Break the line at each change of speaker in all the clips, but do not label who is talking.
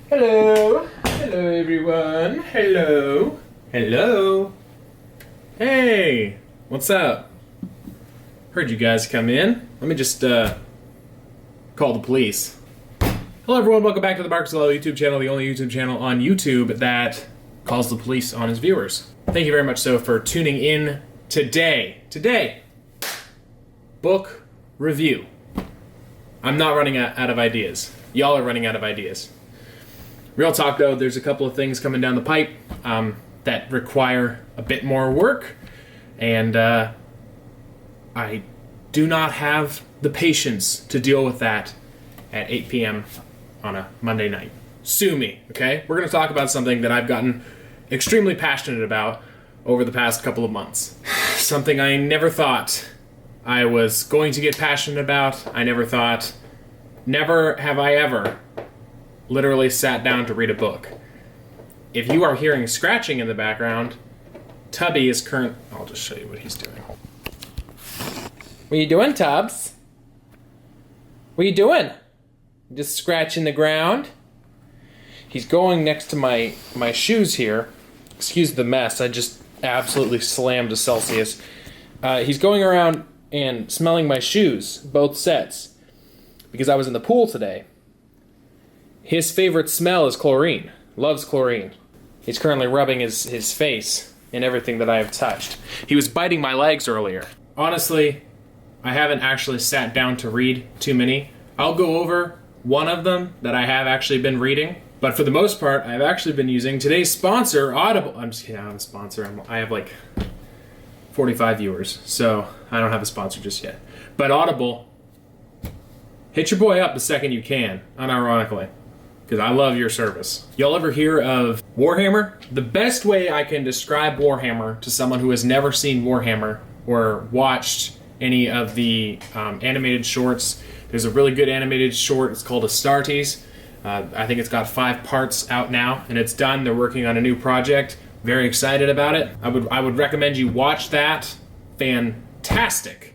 Hello. Hello, everyone. Hello. Hello. Hey, what's up? Heard you guys come in. Let me just call the police. Hello, everyone. Welcome back to the Dell'Olio YouTube channel, the only YouTube channel on YouTube that calls the police on its viewers. Thank you very much so for tuning in today. Today, book review. I'm not running out of ideas. Y'all are running out of ideas. Real talk though, there's a couple of things coming down the pipe that require a bit more work, and I do not have the patience to deal with that at 8 p.m. on a Monday night. Sue me, okay? We're going to talk about something that I've gotten extremely passionate about over the past couple of months. Something I never thought I was going to get passionate about. I never thought, never have I ever literally sat down to read a book. If you are hearing scratching in the background, Tubby is I'll just show you what he's doing. What you doing, Tubbs? What you doing? Just scratching the ground? He's going next to my shoes here. Excuse the mess, I just absolutely slammed a Celsius. He's going around and smelling my shoes, both sets, because I was in the pool today. His favorite smell is chlorine. Loves chlorine. He's currently rubbing his face in everything that I have touched. He was biting my legs earlier. Honestly, I haven't actually sat down to read too many. I'll go over one of them that I have actually been reading, but for the most part, I've actually been using today's sponsor, Audible. I'm just kidding, I'm a sponsor. I have like 45 viewers, so I don't have a sponsor just yet. But Audible, hit your boy up the second you can, unironically, because I love your service. Y'all ever hear of Warhammer? The best way I can describe Warhammer to someone who has never seen Warhammer or watched any of the animated shorts, there's a really good animated short. It's called Astartes. I think it's got 5 parts out now, and it's done. They're working on a new project. Very excited about it. I would recommend you watch that. Fantastic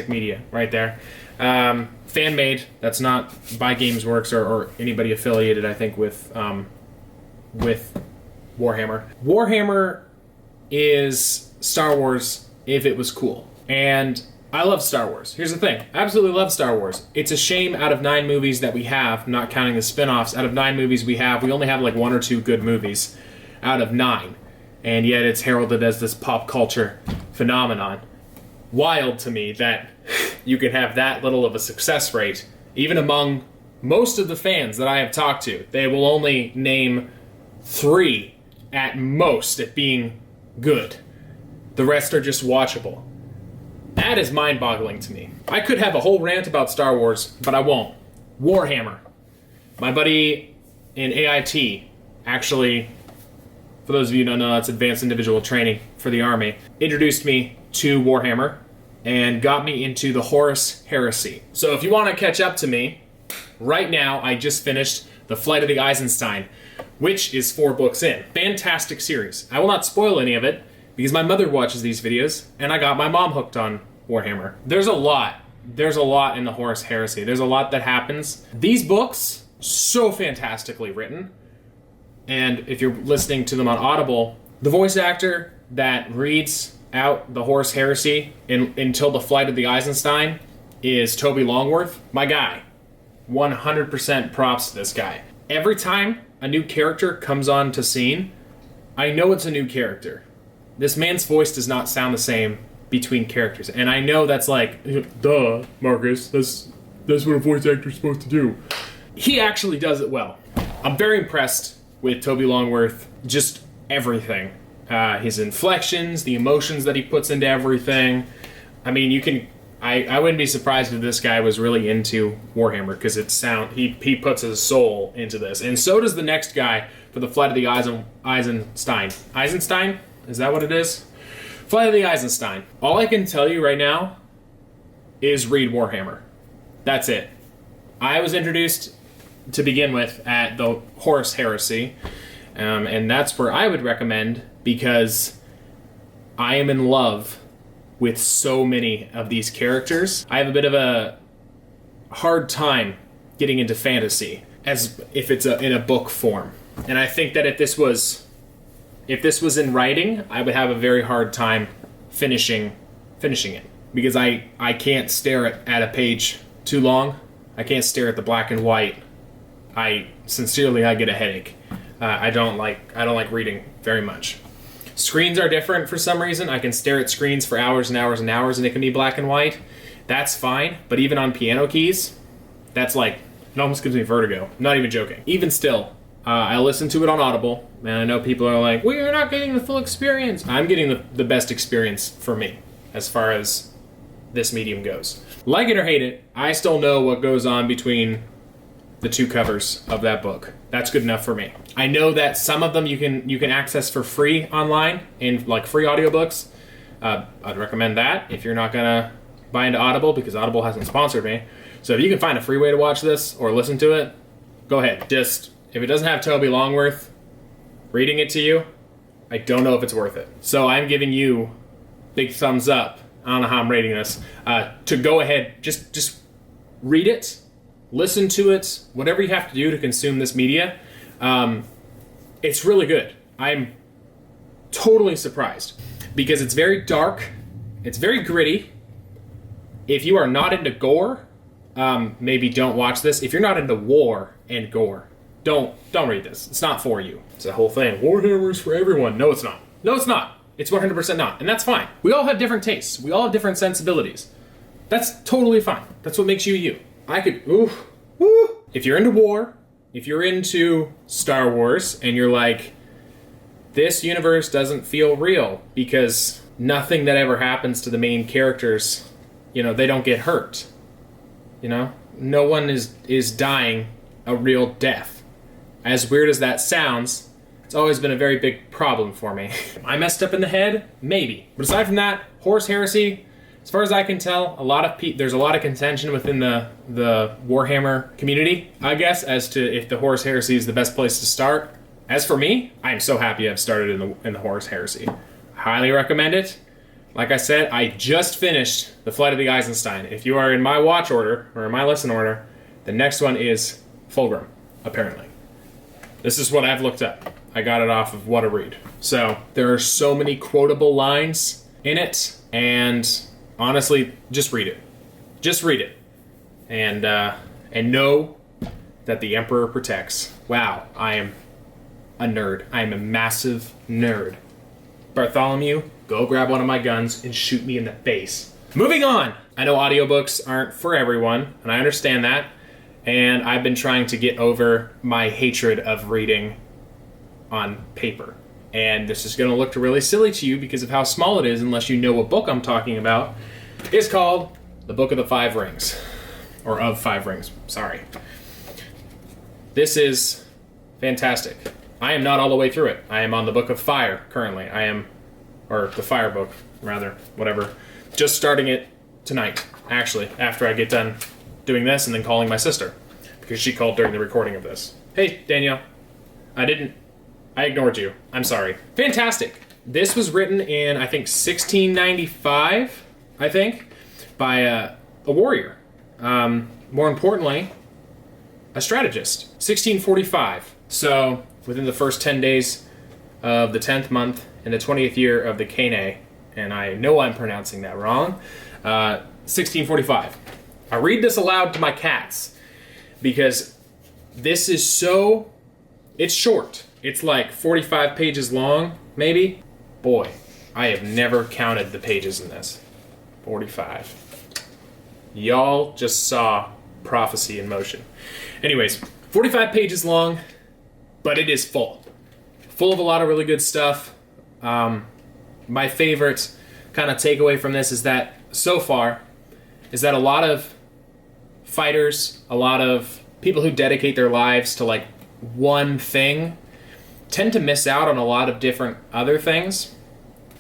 media right there. Fan made. That's not by Gamesworks or anybody affiliated, I think, with Warhammer. Warhammer is Star Wars if it was cool. And I love Star Wars. Here's the thing. I absolutely love Star Wars. It's a shame out of 9 movies that we have, not counting the spin-offs, out of 9 movies we only have like 1 or 2 good movies out of 9. And yet it's heralded as this pop culture phenomenon. Wild to me that you can have that little of a success rate, even among most of the fans that I have talked to. They will only name 3 at most at being good. The rest are just watchable. That is mind-boggling to me. I could have a whole rant about Star Wars, but I won't. Warhammer. My buddy in AIT, actually, for those of you who don't know, that's Advanced Individual Training for the Army, introduced me to Warhammer and got me into the Horus Heresy. So if you want to catch up to me, right now I just finished The Flight of the Eisenstein, which is 4 books in. Fantastic series. I will not spoil any of it, because my mother watches these videos, and I got my mom hooked on Warhammer. There's a lot in the Horus Heresy. There's a lot that happens. These books, so fantastically written, and if you're listening to them on Audible, the voice actor that reads out the Horus Heresy until the Flight of the Eisenstein is Toby Longworth. My guy. 100% props to this guy. Every time a new character comes on to scene, I know it's a new character. This man's voice does not sound the same between characters. And I know that's like, duh, Marcus, that's what a voice actor's supposed to do. He actually does it well. I'm very impressed with Toby Longworth, just everything. His inflections, the emotions that he puts into everything. I mean, I wouldn't be surprised if this guy was really into Warhammer, because he puts his soul into this. And so does the next guy for the Flight of the Eisenstein. Eisenstein? Is that what it is? Flight of the Eisenstein. All I can tell you right now is read Warhammer. That's it. I was introduced to begin with at the Horus Heresy, and that's where I would recommend, because I am in love with so many of these characters. I have a bit of a hard time getting into fantasy. as if it's in a book form. And I think that if this was in writing, I would have a very hard time finishing it, because I can't stare at a page too long. I can't stare at the black and white. I get a headache. I don't like reading very much. Screens are different for some reason. I can stare at screens for hours and hours and hours, and it can be black and white. That's fine, but even on piano keys, that's like, it almost gives me vertigo. I'm not even joking. Even still, I listen to it on Audible, and I know people are like, well, you're not getting the full experience. I'm getting the best experience for me, as far as this medium goes. Like it or hate it, I still know what goes on between the two covers of that book. That's good enough for me. I know that some of them you can access for free online in like free audiobooks. I'd recommend that if you're not gonna buy into Audible, because Audible hasn't sponsored me. So if you can find a free way to watch this or listen to it, go ahead. Just, if it doesn't have Toby Longworth reading it to you, I don't know if it's worth it. So I'm giving you big thumbs up. I don't know how I'm rating this. To go ahead, just read it, listen to it, whatever you have to do to consume this media. It's really good. I'm totally surprised, because it's very dark, it's very gritty. If you are not into gore, maybe don't watch this. If you're not into war and gore, don't read this. It's not for you. It's a whole thing. Warhammer's for everyone. No, it's not. No, it's not. It's 100% not. And that's fine. We all have different tastes. We all have different sensibilities. That's totally fine. That's what makes you you. If you're into war, if you're into Star Wars, and you're like, this universe doesn't feel real because nothing that ever happens to the main characters, they don't get hurt. No one is dying a real death. As weird as that sounds, it's always been a very big problem for me. I messed up in the head? Maybe. But aside from that, Horus Heresy, as far as I can tell, there's a lot of contention within the Warhammer community, I guess, as to if the Horus Heresy is the best place to start. As for me, I am so happy I've started in the Horus Heresy. Highly recommend it. Like I said, I just finished The Flight of the Eisenstein. If you are in my watch order, or in my listen order, the next one is Fulgrim, apparently. This is what I've looked up. I got it off of What to Read. So, there are so many quotable lines in it, and honestly, just read it. Just read it. And know that the Emperor protects. Wow, I am a nerd. I am a massive nerd. Bartholomew, go grab one of my guns and shoot me in the face. Moving on! I know audiobooks aren't for everyone, and I understand that. And I've been trying to get over my hatred of reading on paper. And this is going to look really silly to you because of how small it is, unless you know what book I'm talking about. It's called The Book of the Five Rings. Or of Five Rings, sorry. This is fantastic. I am not all the way through it. I am on the Book of Fire currently. Or the Fire book, rather, whatever. Just starting it tonight, actually, after I get done doing this and then calling my sister, because she called during the recording of this. Hey, Danielle. I ignored you. I'm sorry. Fantastic. This was written in, I think, 1695, by a warrior. More importantly, a strategist. 1645. So, within the first 10 days of the 10th month in the 20th year of the Kane, and I know I'm pronouncing that wrong, 1645. I read this aloud to my cats because this is it's short. It's like 45 pages long, maybe. Boy, I have never counted the pages in this. 45. Y'all just saw prophecy in motion. Anyways, 45 pages long, but it is full. Full of a lot of really good stuff. My favorite kind of takeaway from this is that, so far, is that a lot of fighters, a lot of people who dedicate their lives to like one thing tend to miss out on a lot of different other things.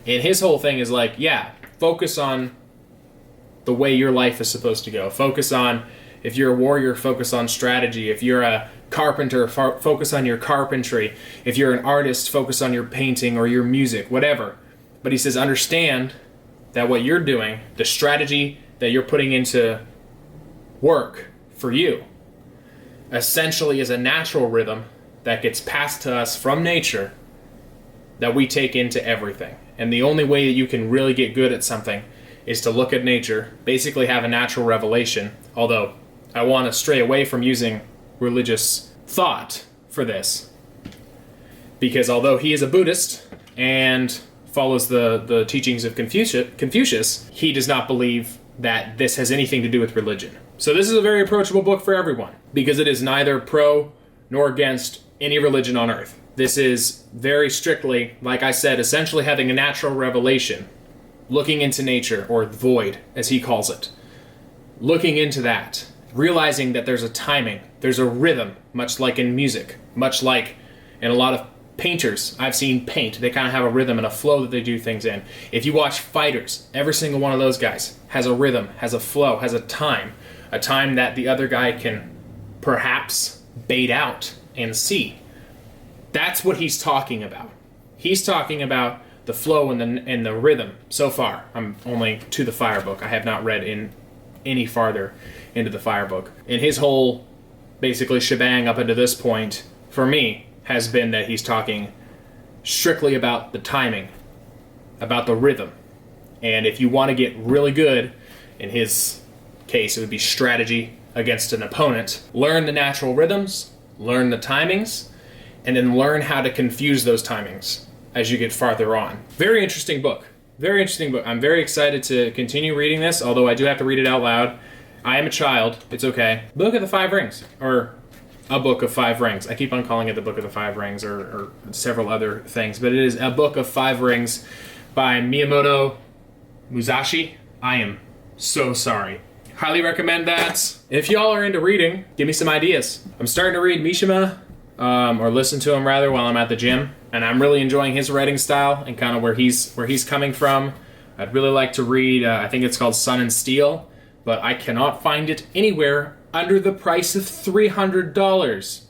And his whole thing is like, yeah, focus on the way your life is supposed to go. Focus on, if you're a warrior, focus on strategy. If you're a carpenter, focus on your carpentry. If you're an artist, focus on your painting or your music, whatever. But he says, understand that what you're doing, the strategy that you're putting into work for you, essentially is a natural rhythm that gets passed to us from nature that we take into everything. And the only way that you can really get good at something is to look at nature, basically have a natural revelation, although I want to stray away from using religious thought for this, because although he is a Buddhist and follows the teachings of Confucius, he does not believe that this has anything to do with religion. So this is a very approachable book for everyone, because it is neither pro nor against any religion on earth. This is very strictly, like I said, essentially having a natural revelation, looking into nature, or void, as he calls it. Looking into that, realizing that there's a timing, there's a rhythm, much like in music, much like in a lot of painters I've seen paint. They kind of have a rhythm and a flow that they do things in. If you watch fighters, every single one of those guys has a rhythm, has a flow, has a time that the other guy can perhaps bait out and see. That's what he's talking about. He's talking about the flow and the rhythm. So far, I'm only to the Fire book. I have not read in any farther into the Fire book. And his whole basically shebang up until this point, for me, has been that he's talking strictly about the timing, about the rhythm. And if you want to get really good, in his case, it would be strategy against an opponent. Learn the natural rhythms, learn the timings, and then learn how to confuse those timings as you get farther on. Very interesting book. Very interesting book. I'm very excited to continue reading this, although I do have to read it out loud. I am a child. It's okay. Book of the Five Rings, or A Book of Five Rings. I keep on calling it the Book of the Five Rings, or several other things, but it is A Book of Five Rings by Miyamoto Musashi. I am so sorry. Highly recommend that. If y'all are into reading, give me some ideas. I'm starting to read Mishima, or listen to him rather, while I'm at the gym, and I'm really enjoying his writing style and kind of where he's coming from. I'd really like to read, I think it's called Sun and Steel, but I cannot find it anywhere under the price of $300.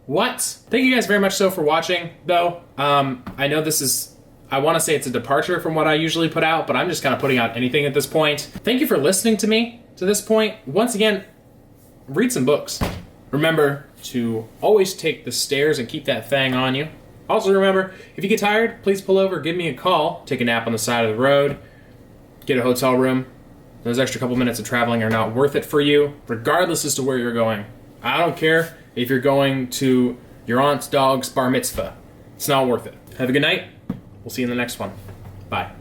What? Thank you guys very much so for watching, though. I know this is, I want to say it's a departure from what I usually put out, but I'm just kind of putting out anything at this point. Thank you for listening to me to this point. Once again, read some books. Remember to always take the stairs and keep that thing on you. Also remember, if you get tired, please pull over, give me a call, take a nap on the side of the road, get a hotel room. Those extra couple minutes of traveling are not worth it for you, regardless as to where you're going. I don't care if you're going to your aunt's dog's bar mitzvah. It's not worth it. Have a good night. We'll see you in the next one. Bye.